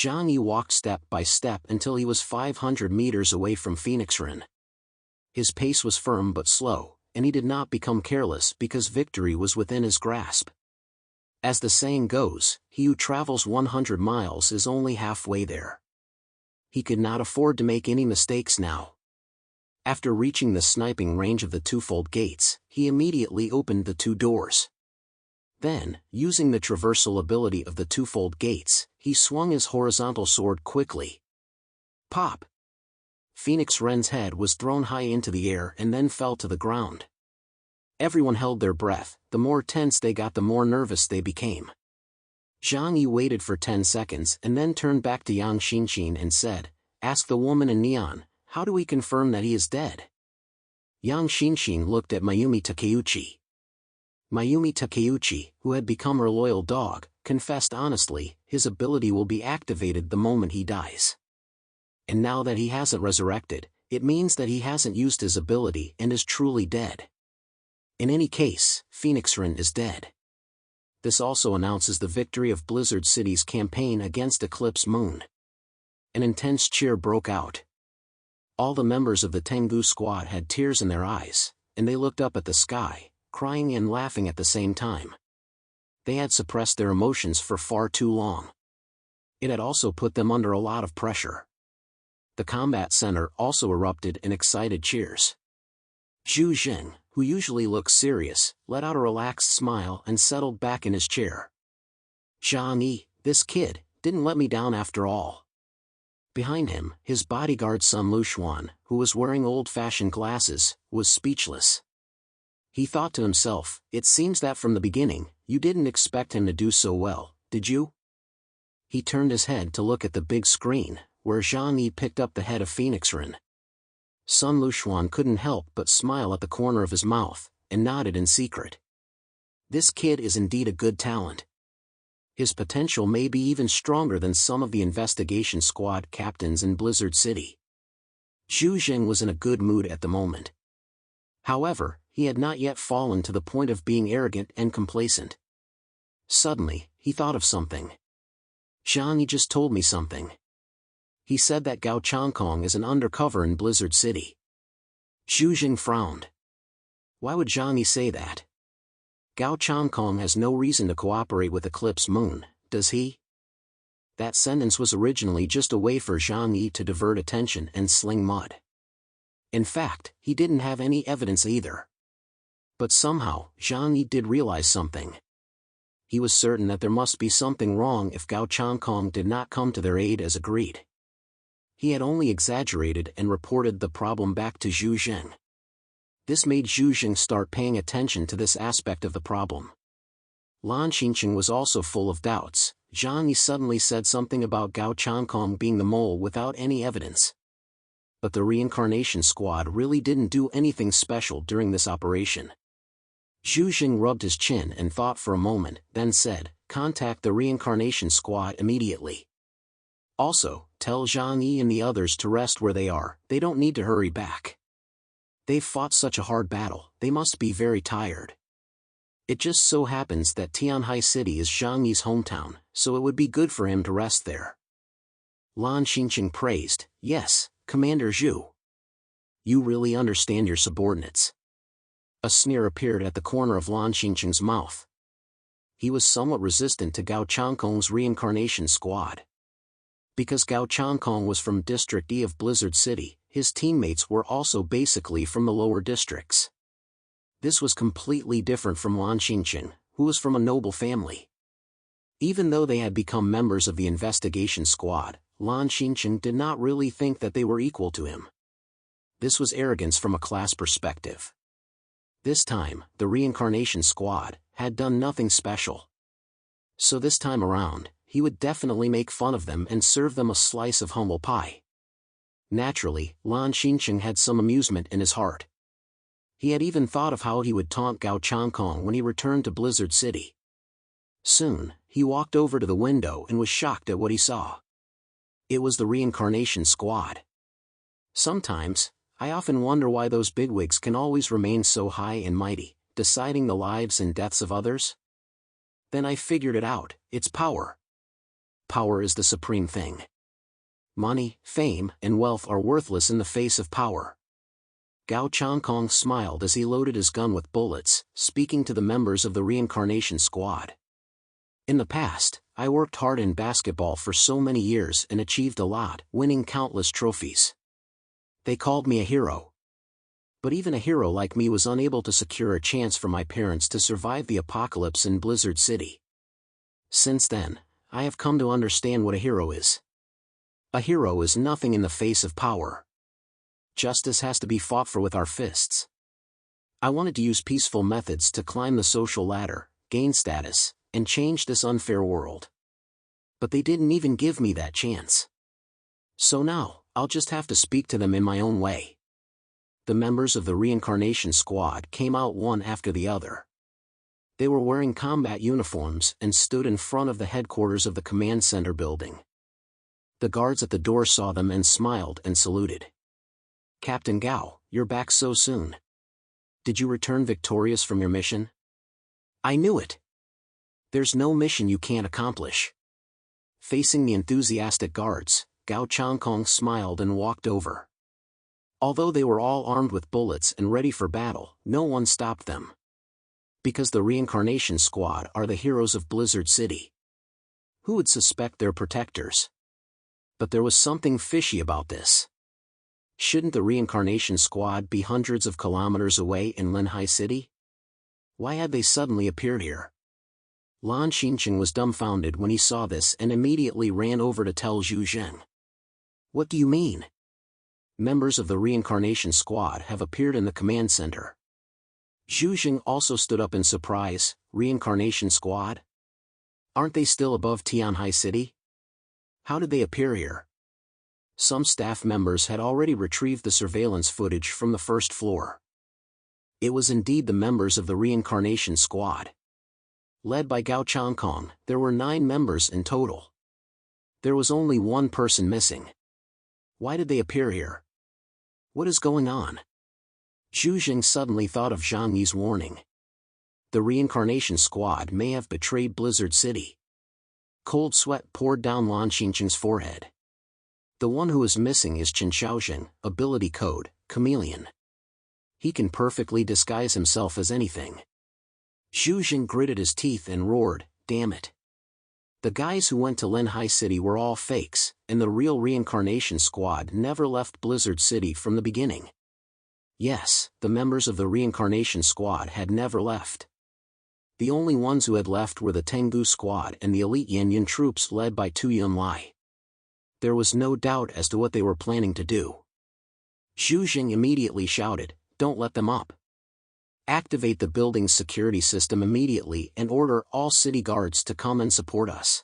Zhang Yi walked step by step until he was 500 meters away from Phoenix Ren. His pace was firm but slow, and he did not become careless because victory was within his grasp. As the saying goes, he who travels 100 miles is only halfway there. He could not afford to make any mistakes now. After reaching the sniping range of the twofold gates, he immediately opened the two doors. Then, using the traversal ability of the twofold gates, he swung his horizontal sword quickly. Pop! Phoenix Ren's head was thrown high into the air and then fell to the ground. Everyone held their breath. The more tense they got, the more nervous they became. Zhang Yi waited for 10 seconds and then turned back to Yang Xinxin and said, "Ask the woman in neon, how do we confirm that he is dead?" Yang Xinxin looked at Mayumi Takeuchi. Mayumi Takeuchi, who had become her loyal dog, confessed honestly, his ability will be activated the moment he dies. And now that he hasn't resurrected, it means that he hasn't used his ability and is truly dead. In any case, Phoenix Ren is dead. This also announces the victory of Blizzard City's campaign against Eclipse Moon. An intense cheer broke out. All the members of the Tengu squad had tears in their eyes, and they looked up at the sky, crying and laughing at the same time. They had suppressed their emotions for far too long. It had also put them under a lot of pressure. The combat center also erupted in excited cheers. Zhu Jing, who usually looks serious, let out a relaxed smile and settled back in his chair. Zhang Yi, this kid, didn't let me down after all. Behind him, his bodyguard Sun Luxuan, who was wearing old-fashioned glasses, was speechless. He thought to himself, it seems that from the beginning, you didn't expect him to do so well, did you? He turned his head to look at the big screen, where Zhang Yi picked up the head of Phoenix Ren. Sun Luxuan couldn't help but smile at the corner of his mouth, and nodded in secret. This kid is indeed a good talent. His potential may be even stronger than some of the investigation squad captains in Blizzard City. Zhu Jing was in a good mood at the moment. However, he had not yet fallen to the point of being arrogant and complacent. Suddenly, he thought of something. Zhang Yi just told me something. He said that Gao Changkong is an undercover in Blizzard City. Zhu Jing frowned. Why would Zhang Yi say that? Gao Changkong has no reason to cooperate with Eclipse Moon, does he? That sentence was originally just a way for Zhang Yi to divert attention and sling mud. In fact, he didn't have any evidence either. But somehow, Zhang Yi did realize something. He was certain that there must be something wrong if Gao Changkong did not come to their aid as agreed. He had only exaggerated and reported the problem back to Zhu Jing. This made Zhu Jing start paying attention to this aspect of the problem. Lan Xinqing was also full of doubts. Zhang Yi suddenly said something about Gao Changkong being the mole without any evidence. But the reincarnation squad really didn't do anything special during this operation. Zhu Jing rubbed his chin and thought for a moment, then said, "Contact the reincarnation squad immediately. Also, tell Zhang Yi and the others to rest where they are, they don't need to hurry back. They've fought such a hard battle, they must be very tired. It just so happens that Tianhai City is Zhang Yi's hometown, so it would be good for him to rest there." Lan Xinqing praised, "Yes, Commander Zhu. You really understand your subordinates." A sneer appeared at the corner of Lan Xinqing's mouth. He was somewhat resistant to Gao Changkong's reincarnation squad. Because Gao Changkong was from District E of Blizzard City, his teammates were also basically from the lower districts. This was completely different from Lan Xinqing, who was from a noble family. Even though they had become members of the investigation squad, Lan Xinqing did not really think that they were equal to him. This was arrogance from a class perspective. This time, the reincarnation squad had done nothing special. So this time around, he would definitely make fun of them and serve them a slice of humble pie. Naturally, Lan Xinqing had some amusement in his heart. He had even thought of how he would taunt Gao Changkong when he returned to Blizzard City. Soon, he walked over to the window and was shocked at what he saw. It was the reincarnation squad. Sometimes, I often wonder why those bigwigs can always remain so high and mighty, deciding the lives and deaths of others. Then I figured it out, it's power. Power is the supreme thing. Money, fame, and wealth are worthless in the face of power. Gao Changkong smiled as he loaded his gun with bullets, speaking to the members of the reincarnation squad. In the past, I worked hard in basketball for so many years and achieved a lot, winning countless trophies. They called me a hero. But even a hero like me was unable to secure a chance for my parents to survive the apocalypse in Blizzard City. Since then, I have come to understand what a hero is. A hero is nothing in the face of power. Justice has to be fought for with our fists. I wanted to use peaceful methods to climb the social ladder, gain status, and change this unfair world. But they didn't even give me that chance. So now, I'll just have to speak to them in my own way. The members of the reincarnation squad came out one after the other. They were wearing combat uniforms and stood in front of the headquarters of the command center building. The guards at the door saw them and smiled and saluted. "Captain Gao, you're back so soon. Did you return victorious from your mission?" "I knew it. There's no mission you can't accomplish." Facing the enthusiastic guards, Gao Changkong smiled and walked over. Although they were all armed with bullets and ready for battle, no one stopped them. Because the reincarnation squad are the heroes of Blizzard City. Who would suspect their protectors? But there was something fishy about this. Shouldn't the reincarnation squad be hundreds of kilometers away in Linhai City? Why had they suddenly appeared here? Lan Xincheng was dumbfounded when he saw this and immediately ran over to tell Zhu Zheng. "What do you mean? Members of the reincarnation squad have appeared in the command center." Zhu Zheng also stood up in surprise. "Reincarnation squad? Aren't they still above Tianhai City? How did they appear here?" Some staff members had already retrieved the surveillance footage from the first floor. It was indeed the members of the reincarnation squad. Led by Gao Changkong, there were 9 members in total. There was only one person missing. Why did they appear here? What is going on? Zhu Zheng suddenly thought of Zhang Yi's warning. The reincarnation squad may have betrayed Blizzard City. Cold sweat poured down Lan Xincheng's forehead. The one who is missing is Chen Xiaozheng, ability code, Chameleon. He can perfectly disguise himself as anything. Zhu Zheng gritted his teeth and roared, "Damn it. The guys who went to Linhai City were all fakes, and the real reincarnation squad never left Blizzard City from the beginning." Yes, the members of the reincarnation squad had never left. The only ones who had left were the Tengu squad and the elite Yanyan troops led by Tu Yunlai. There was no doubt as to what they were planning to do. Zhu Zheng immediately shouted, "Don't let them up. Activate the building's security system immediately and order all city guards to come and support us."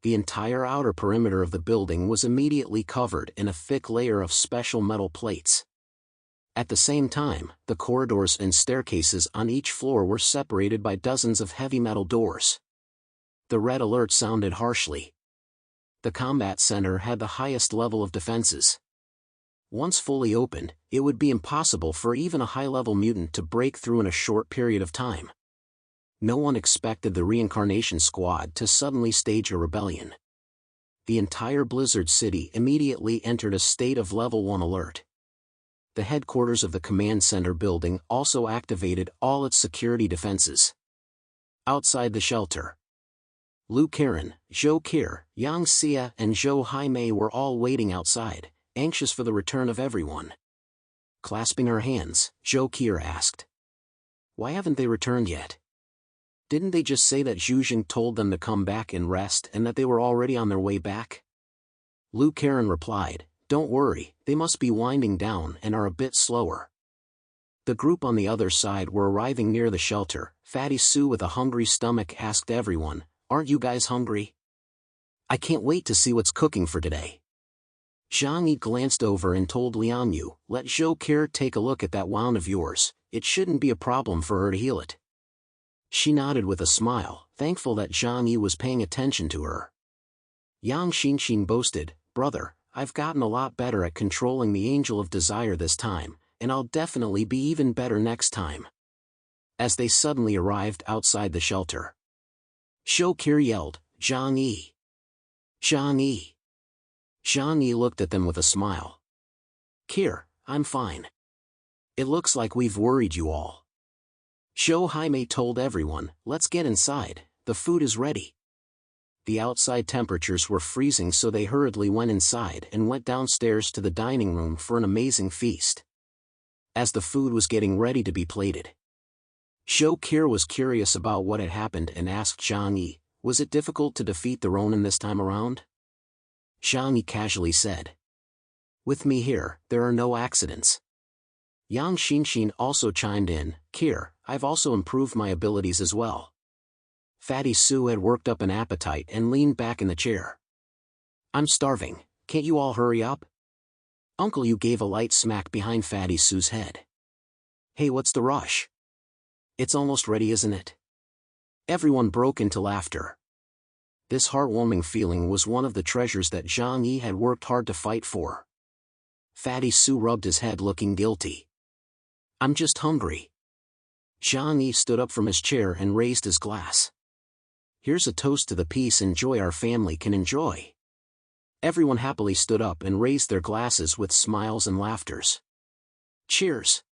The entire outer perimeter of the building was immediately covered in a thick layer of special metal plates. At the same time, the corridors and staircases on each floor were separated by dozens of heavy metal doors. The red alert sounded harshly. The combat center had the highest level of defenses. Once fully opened, it would be impossible for even a high-level mutant to break through in a short period of time. No one expected the reincarnation squad to suddenly stage a rebellion. The entire Blizzard City immediately entered a state of Level 1 alert. The headquarters of the command center building also activated all its security defenses. Outside the shelter, Lu Karen, Zhou Qir, Yang Xia and Zhou Haimei were all waiting outside, anxious for the return of everyone. Clasping her hands, Zhou Qir asked, "Why haven't they returned yet? Didn't they just say that Zhu Zheng told them to come back and rest and that they were already on their way back?" Lu Karen replied, "Don't worry, they must be winding down and are a bit slower." The group on the other side were arriving near the shelter. Fatty Sue with a hungry stomach asked everyone, "Aren't you guys hungry? I can't wait to see what's cooking for today." Zhang Yi glanced over and told Liang Yu, "Let Zhou Qir take a look at that wound of yours, it shouldn't be a problem for her to heal it." She nodded with a smile, thankful that Zhang Yi was paying attention to her. Yang Xinxin boasted, "Brother, I've gotten a lot better at controlling the Angel of Desire this time, and I'll definitely be even better next time." As they suddenly arrived outside the shelter, Zhou Qir yelled, "Zhang Yi! Zhang Yi looked at them with a smile. Here, I'm fine. It looks like we've worried you all. Zhou Haimei told everyone, let's get inside, the food is ready. The outside temperatures were freezing, so they hurriedly went inside and went downstairs to the dining room for an amazing feast. As the food was getting ready to be plated, Zhou Qi was curious about what had happened and asked Zhang Yi, was it difficult to defeat the Ronin this time around? Zhang Yi casually said. With me here, there are no accidents. Yang Xinxin also chimed in, Qi, I've also improved my abilities as well. Fatty Sue had worked up an appetite and leaned back in the chair. I'm starving, can't you all hurry up? Uncle Yu gave a light smack behind Fatty Sue's head. Hey, what's the rush? It's almost ready, isn't it? Everyone broke into laughter. This heartwarming feeling was one of the treasures that Zhang Yi had worked hard to fight for. Fatty Sue rubbed his head looking guilty. I'm just hungry. Zhang Yi stood up from his chair and raised his glass. Here's a toast to the peace and joy our family can enjoy. Everyone happily stood up and raised their glasses with smiles and laughters. Cheers.